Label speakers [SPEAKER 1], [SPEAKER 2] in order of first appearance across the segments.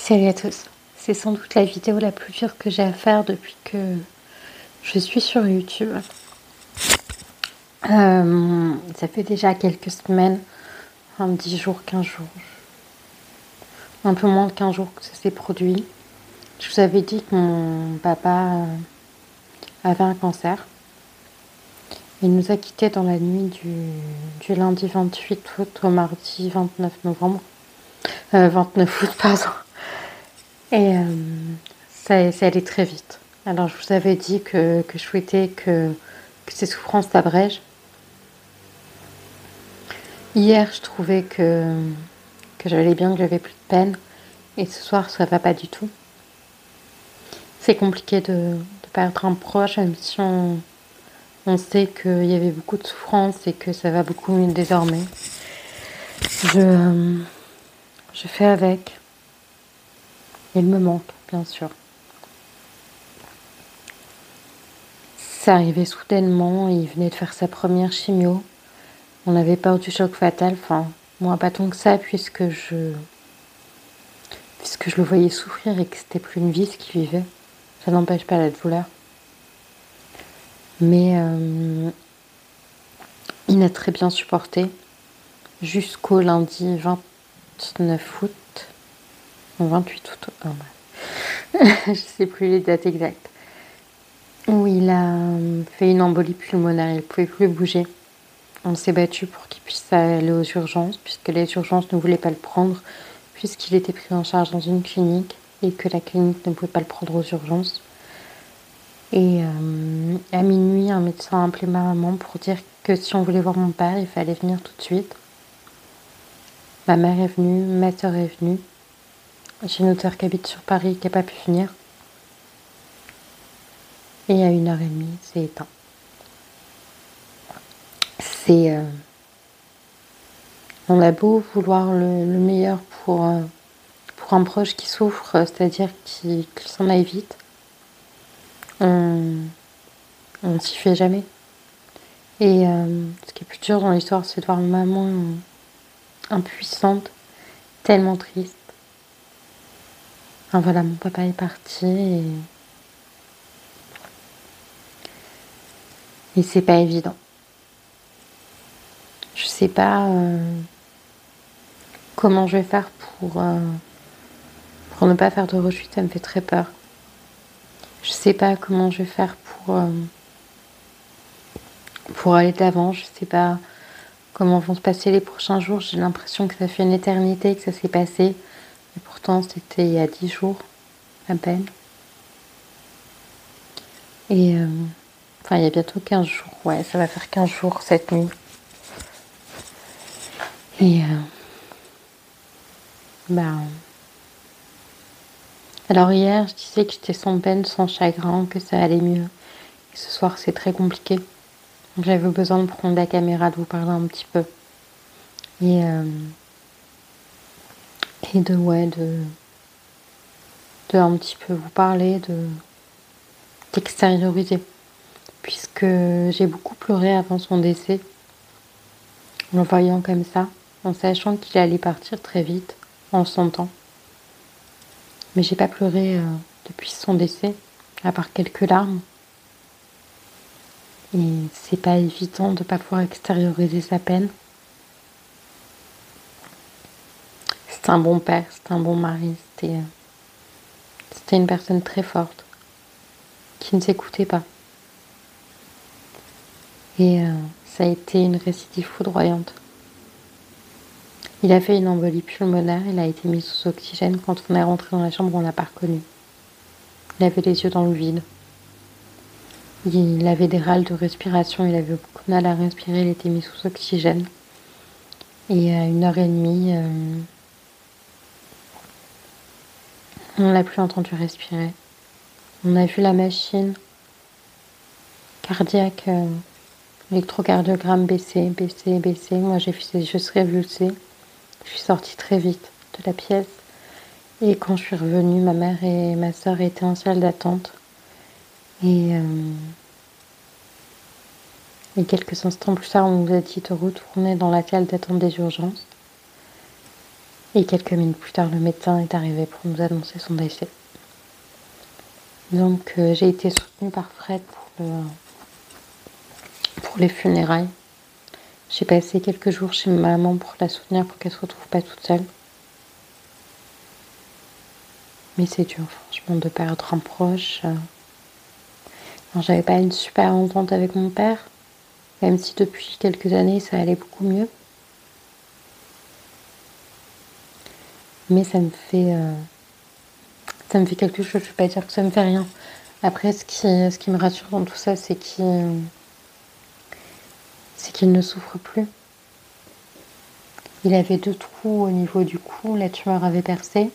[SPEAKER 1] Salut à tous. C'est sans doute la vidéo la plus dure que j'ai à faire depuis que je suis sur YouTube. Ça fait déjà quelques semaines, 10 jours, 15 jours, un peu moins de 15 jours que ça s'est produit. Je vous avais dit que mon papa avait un cancer. Il nous a quittés dans la nuit du lundi 28 août au mardi 29 novembre. 29 août, pardon. Et ça allait très vite. Alors je vous avais dit que je souhaitais que ces souffrances s'abrègent. Hier, je trouvais que j'allais bien, que j'avais plus de peine. Et ce soir, ça va pas du tout. C'est compliqué de perdre un proche, même si on sait qu'il y avait beaucoup de souffrance et que ça va beaucoup mieux désormais. Je fais avec. Il me manque, bien sûr. C'est arrivé soudainement, il venait de faire sa première chimio. On avait peur du choc fatal, enfin, moi pas tant que ça, puisque je le voyais souffrir et que c'était plus une vie ce qu'il vivait. Ça n'empêche pas la douleur. Mais il a très bien supporté jusqu'au lundi 29 août, non 28 août, je ne sais plus les dates exactes, où il a fait une embolie pulmonaire, il ne pouvait plus bouger. On s'est battu pour qu'il puisse aller aux urgences, puisque les urgences ne voulaient pas le prendre, puisqu'il était pris en charge dans une clinique et que la clinique ne pouvait pas le prendre aux urgences. Et à minuit, un médecin a appelé ma maman pour dire que si on voulait voir mon père, il fallait venir tout de suite. Ma mère est venue, ma soeur est venue. J'ai une autre sœur qui habite sur Paris qui n'a pas pu venir. Et à 1h30, c'est éteint. On a beau vouloir le meilleur pour un proche qui souffre, c'est-à-dire qu'il s'en aille vite. On ne s'y fait jamais. Et ce qui est plus dur dans l'histoire, c'est de voir maman impuissante, tellement triste. Enfin voilà, mon papa est parti et c'est pas évident. Je sais pas comment je vais faire pour ne pas faire de rechute, ça me fait très peur. Je sais pas comment je vais faire pour aller de l'avant, je sais pas comment vont se passer les prochains jours. J'ai l'impression que ça fait une éternité que ça s'est passé. Et pourtant, c'était il y a 10 jours, à peine. Et il y a bientôt 15 jours. Ouais, ça va faire 15 jours cette nuit. Et alors hier, je disais que j'étais sans peine, sans chagrin, que ça allait mieux. Et ce soir, c'est très compliqué. J'avais besoin de prendre la caméra, de vous parler un petit peu. Et de un petit peu vous parler, d'extérioriser. Puisque j'ai beaucoup pleuré avant son décès, en le voyant comme ça, en sachant qu'il allait partir très vite, en le sentant. Mais j'ai pas pleuré depuis son décès, à part quelques larmes. Et c'est pas évident de pas pouvoir extérioriser sa peine. C'est un bon père, c'est un bon mari, c'était une personne très forte, qui ne s'écoutait pas. Et ça a été une récidive foudroyante. Il a fait une embolie pulmonaire, il a été mis sous oxygène. Quand on est rentré dans la chambre, on l'a pas reconnu. Il avait les yeux dans le vide. Il avait des râles de respiration, il avait beaucoup de mal à respirer, il était mis sous oxygène. Et à 1h30, on l'a plus entendu respirer. On a vu la machine cardiaque, électrocardiogramme baisser. Moi, j'ai fait des yeux révulsés. Je suis sortie très vite de la pièce. Et quand je suis revenue, ma mère et ma soeur étaient en salle d'attente. Et quelques instants plus tard, on nous a dit de retourner dans la salle d'attente des urgences. Et quelques minutes plus tard, le médecin est arrivé pour nous annoncer son décès. Donc j'ai été soutenue par Fred pour les funérailles. J'ai passé quelques jours chez ma maman pour la soutenir, pour qu'elle se retrouve pas toute seule. Mais c'est dur, franchement, de perdre un proche. Alors, j'avais pas une super entente avec mon père, même si depuis quelques années ça allait beaucoup mieux. Mais ça me fait quelque chose. Je vais pas dire que ça me fait rien. Après, ce qui me rassure dans tout ça, c'est qu'il ne souffre plus. Il avait 2 trous au niveau du cou, la tumeur avait percé.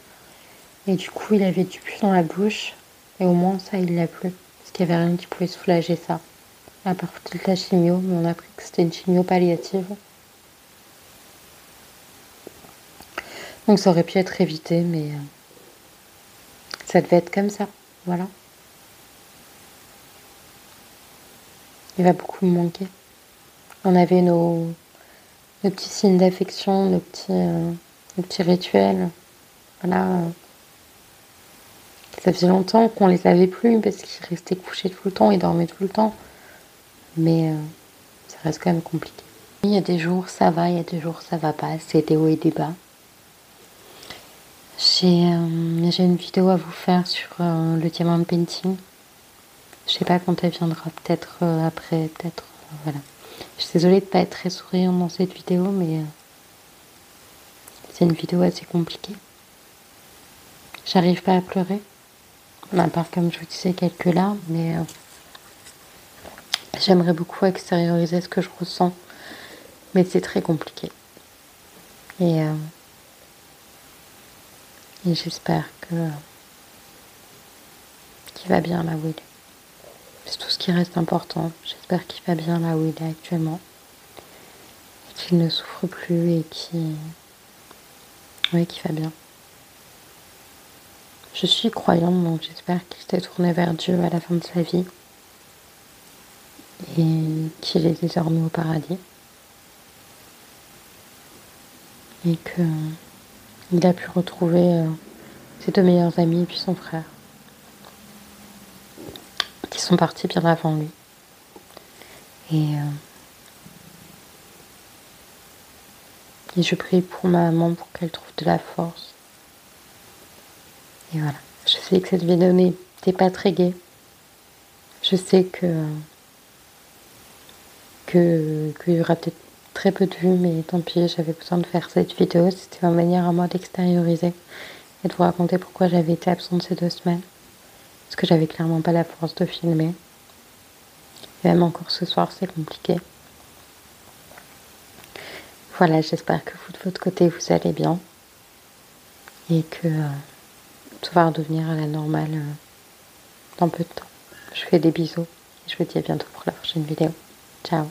[SPEAKER 1] Et du coup, il avait du pus dans la bouche. Et au moins, ça, il l'a plus. Parce qu'il n'y avait rien qui pouvait soulager ça. À part toute la chimio, mais on a appris que c'était une chimio palliative. Donc ça aurait pu être évité, mais ça devait être comme ça. Voilà. Il va beaucoup me manquer. On avait nos petits signes d'affection, nos petits rituels. Voilà. Ça faisait longtemps qu'on les avait plus parce qu'il restait couché tout le temps, il dormait tout le temps. Mais ça reste quand même compliqué. Il y a des jours ça va, il y a des jours ça va pas. C'est des hauts et des bas. J'ai une vidéo à vous faire sur le diamant painting. Je sais pas quand elle viendra, peut-être après, peut-être voilà. Je suis désolée de pas être très souriante dans cette vidéo, mais c'est une vidéo assez compliquée. J'arrive pas à pleurer, à part comme je vous disais quelques larmes, mais j'aimerais beaucoup extérioriser ce que je ressens, mais c'est très compliqué. Et j'espère qu'il va bien là où il est. C'est tout ce qui reste important. J'espère qu'il va bien là où il est actuellement. Et qu'il ne souffre plus et qu'il va bien. Je suis croyante, donc j'espère qu'il s'est tourné vers Dieu à la fin de sa vie. Et qu'il est désormais au paradis. Et qu'il a pu retrouver ses 2 meilleurs amis et puis son frère. Qui sont partis bien avant lui. Et je prie pour ma maman pour qu'elle trouve de la force. Et voilà. Je sais que cette vidéo n'était pas très gaie. Je sais qu'il y aura peut-être très peu de vues, mais tant pis, j'avais besoin de faire cette vidéo. C'était ma manière à moi d'extérioriser et de vous raconter pourquoi j'avais été absente ces 2 semaines. Parce que j'avais clairement pas la force de filmer. Et même encore ce soir, c'est compliqué. Voilà, j'espère que vous, de votre côté, vous allez bien. Et que tout va redevenir à la normale dans peu de temps. Je vous fais des bisous. Et je vous dis à bientôt pour la prochaine vidéo. Ciao.